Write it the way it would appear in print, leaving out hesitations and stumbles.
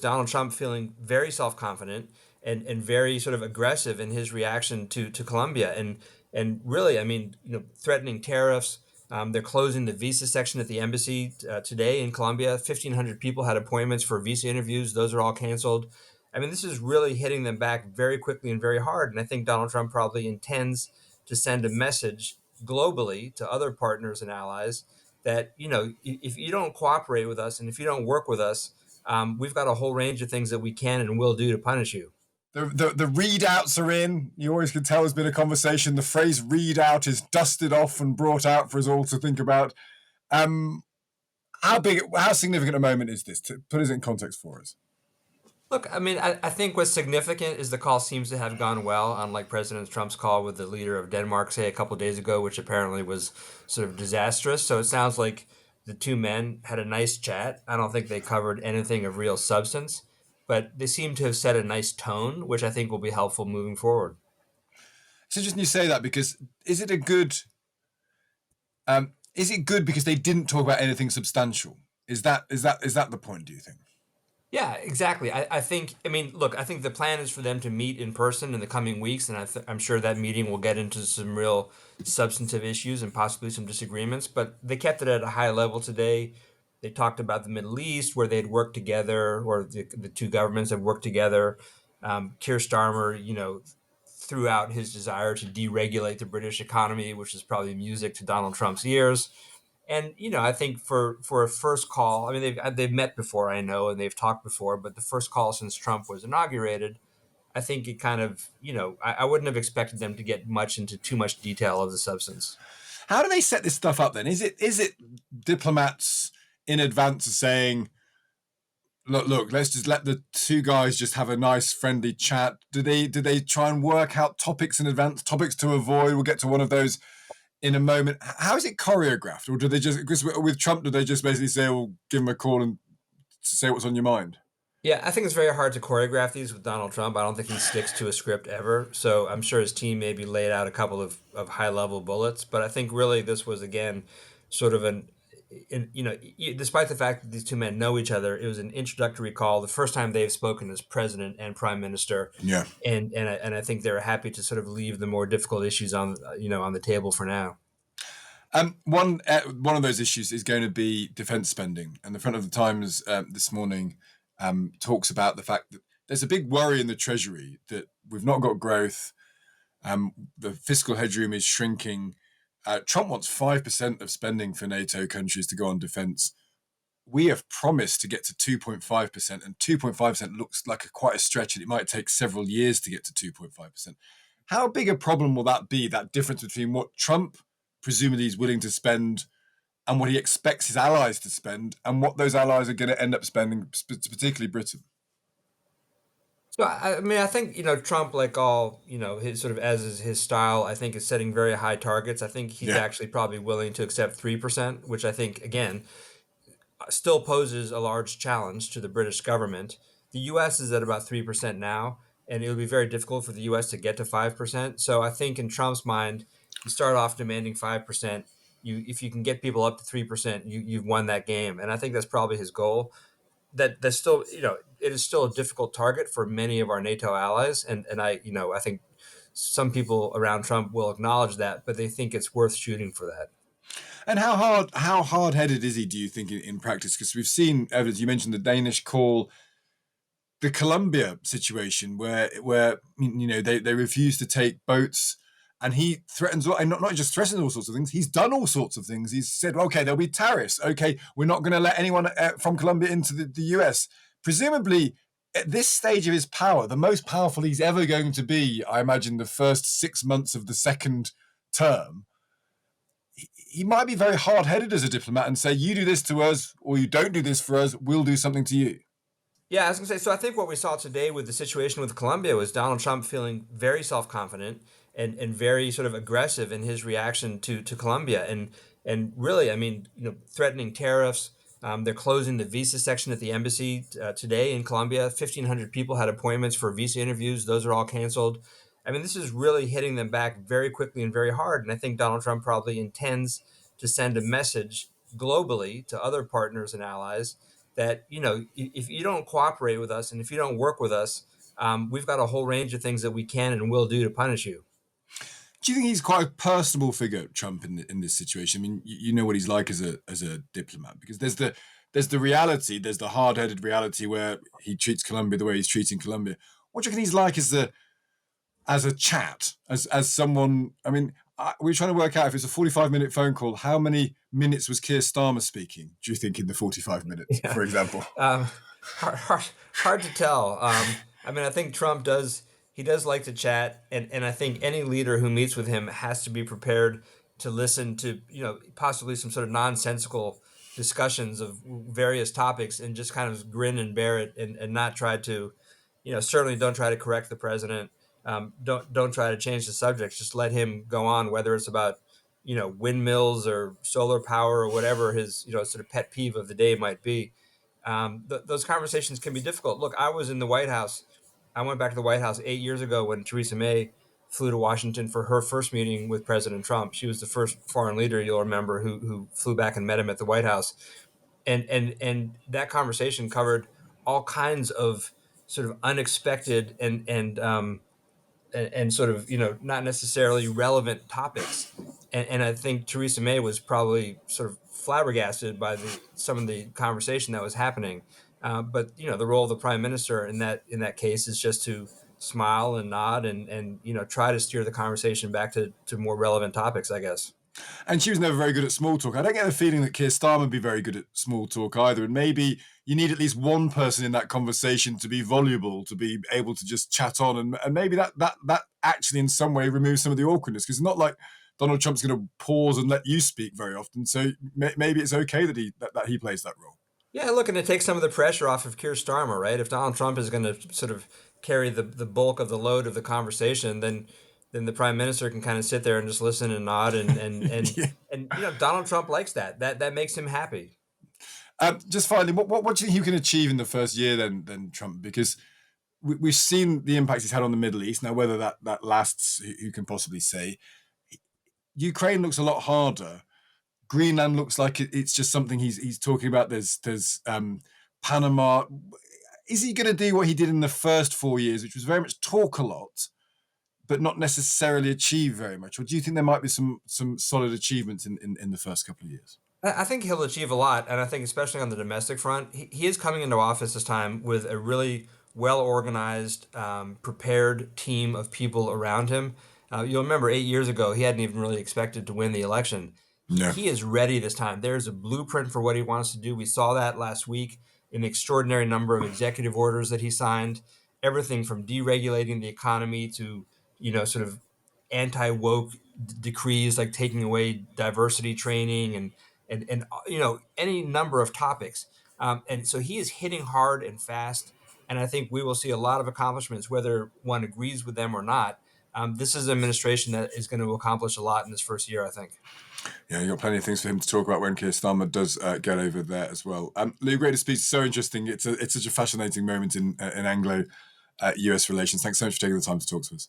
Donald Trump feeling very self-confident and very sort of aggressive in his reaction to Colombia and really, I mean, threatening tariffs. They're closing the visa section at the embassy today in Colombia. 1,500 people had appointments for visa interviews. Those are all canceled. I mean, this is really hitting them back very quickly and very hard. And I think Donald Trump probably intends to send a message globally to other partners and allies that, if you don't cooperate with us and if you don't work with us, we've got a whole range of things that we can and will do to punish you. The readouts are in. You always can tell there's been a conversation. The phrase readout is dusted off and brought out for us all to think about. Um, how significant a moment is this? To put it in context for us. Look, I mean, I think what's significant is the call seems to have gone well, unlike President Trump's call with the leader of Denmark, say, a couple of days ago, which apparently was sort of disastrous. So it sounds like the two men had a nice chat. I don't think they covered anything of real substance, but they seem to have set a nice tone, which I think will be helpful moving forward. It's interesting you say that because is it a good? Is it good because they didn't talk about anything substantial? Is that the point? Do you think? Yeah, exactly. I think, I mean, look, I think the plan is for them to meet in person in the coming weeks, and I'm sure that meeting will get into some real substantive issues and possibly some disagreements. But they kept it at a high level today. They talked about the Middle East, where they'd worked together, or the two governments have worked together. Keir Starmer, threw out his desire to deregulate the British economy, which is probably music to Donald Trump's ears. And I think for a first call, I mean they've met before, I know, and they've talked before, but the first call since Trump was inaugurated, I think it kind of I wouldn't have expected them to get much into too much detail of the substance. How do they set this stuff up then? Is it diplomats in advance saying, look, let's just let the two guys just have a nice friendly chat? Do they try and work out topics in advance, topics to avoid? We'll get to one of those in a moment. How is it choreographed, or do they just, because with Trump, do they just basically say, "Well, give him a call and say what's on your mind"? Yeah, I think it's very hard to choreograph these with Donald Trump. I don't think he sticks to a script ever. So I'm sure his team maybe laid out a couple of high level bullets. But I think really this was, again, sort of despite the fact that these two men know each other, it was an introductory call, the first time they've spoken as president and prime minister. Yeah. And I think they're happy to sort of leave the more difficult issues on the table for now. One of those issues is going to be defence spending, and the front of the Times this morning talks about the fact that there's a big worry in the Treasury that we've not got growth. The fiscal headroom is shrinking. Trump wants 5% of spending for NATO countries to go on defence. We have promised to get to 2.5%, and 2.5% looks like quite a stretch, and it might take several years to get to 2.5%. How big a problem will that be, that difference between what Trump presumably is willing to spend and what he expects his allies to spend, and what those allies are going to end up spending, particularly Britain? So I mean, I think Trump, like all his sort of as is his style, I think is setting very high targets. I think he's Yeah. actually probably willing to accept 3%, which I think again still poses a large challenge to the British government. The U.S. is at about 3% now, and it would be very difficult for the U.S. to get to 5%. So I think in Trump's mind, you start off demanding 5%. If you can get people up to 3%, you've won that game, and I think that's probably his goal. That's still it is still a difficult target for many of our NATO allies, and I think some people around Trump will acknowledge that, but they think it's worth shooting for that. And how hard headed is he, do you think, in practice? Because we've seen evidence. You mentioned the Danish call, the Colombia situation, where they refuse to take boats, and he threatens, and not just threatens all sorts of things. He's done all sorts of things. He's said, okay, there'll be tariffs. Okay, we're not going to let anyone from Colombia into the US. Presumably, at this stage of his power, the most powerful he's ever going to be, I imagine, the first 6 months of the second term. He might be very hard-headed as a diplomat and say, you do this to us, or you don't do this for us, we'll do something to you. Yeah, I was gonna say. So I think what we saw today with the situation with Colombia was Donald Trump feeling very self-confident and very sort of aggressive in his reaction to Colombia, and really, I mean, threatening tariffs. They're closing the visa section at the embassy today in Colombia. 1,500 people had appointments for visa interviews. Those are all canceled. I mean, this is really hitting them back very quickly and very hard. And I think Donald Trump probably intends to send a message globally to other partners and allies that, if you don't cooperate with us and if you don't work with us, we've got a whole range of things that we can and will do to punish you. Do you think he's quite a personable figure, Trump, in this situation? I mean, you know what he's like as a diplomat, because there's the reality, there's the hard headed reality where he treats Colombia the way he's treating Colombia. What do you think he's like as a chat, as someone? I mean, we're trying to work out if it's a 45-minute phone call, how many minutes was Keir Starmer speaking? Do you think in the 45 minutes, Yeah. for example? Um, hard to tell. I mean, I think Trump does. He does like to chat, and I think any leader who meets with him has to be prepared to listen to, possibly some sort of nonsensical discussions of various topics, and just kind of grin and bear it, and not try to, certainly don't try to correct the president. Don't try to change the subject. Just let him go on, whether it's about, windmills or solar power or whatever his, sort of pet peeve of the day might be. Those conversations can be difficult. Look, I was in the White House. I went back to the White House 8 years ago when Theresa May flew to Washington for her first meeting with President Trump. She was the first foreign leader, you'll remember, who flew back and met him at the White House. And that conversation covered all kinds of sort of unexpected and sort of, not necessarily relevant topics. And I think Theresa May was probably sort of flabbergasted by some of the conversation that was happening. But the role of the prime minister in that case is just to smile and nod and try to steer the conversation back to more relevant topics, I guess. And she was never very good at small talk. I don't get the feeling that Keir Starmer would be very good at small talk either. And maybe you need at least one person in that conversation to be voluble, to be able to just chat on, and maybe that actually in some way removes some of the awkwardness, because it's not like Donald Trump's going to pause and let you speak very often. So maybe it's okay that he plays that role. Yeah, look, and it takes some of the pressure off of Keir Starmer, right? If Donald Trump is going to sort of carry the bulk of the load of the conversation, then the prime minister can kind of sit there and just listen and nod, Yeah. and Donald Trump likes that. That makes him happy. Just finally, what do you think you can achieve in the first year then Trump? Because we've seen the impact he's had on the Middle East. Now, whether that lasts, who can possibly say? Ukraine looks a lot harder. Greenland looks like it's just something he's talking about. There's Panama. Is he going to do what he did in the first 4 years, which was very much talk a lot, but not necessarily achieve very much? Or do you think there might be some solid achievements in the first couple of years? I think he'll achieve a lot, and I think especially on the domestic front, he is coming into office this time with a really well organized, prepared team of people around him. You'll remember 8 years ago, he hadn't even really expected to win the election. He, No. he is ready this time. There's a blueprint for what he wants to do. We saw that last week in the extraordinary number of executive orders that he signed, everything from deregulating the economy to, sort of anti woke decrees like taking away diversity training and any number of topics. And so he is hitting hard and fast. And I think we will see a lot of accomplishments, whether one agrees with them or not. This is an administration that is going to accomplish a lot in this first year, I think. Yeah, you've got plenty of things for him to talk about when Keir Starmer does get over there as well. Lou, great to speak. So interesting. It's such a fascinating moment in Anglo US relations. Thanks so much for taking the time to talk to us.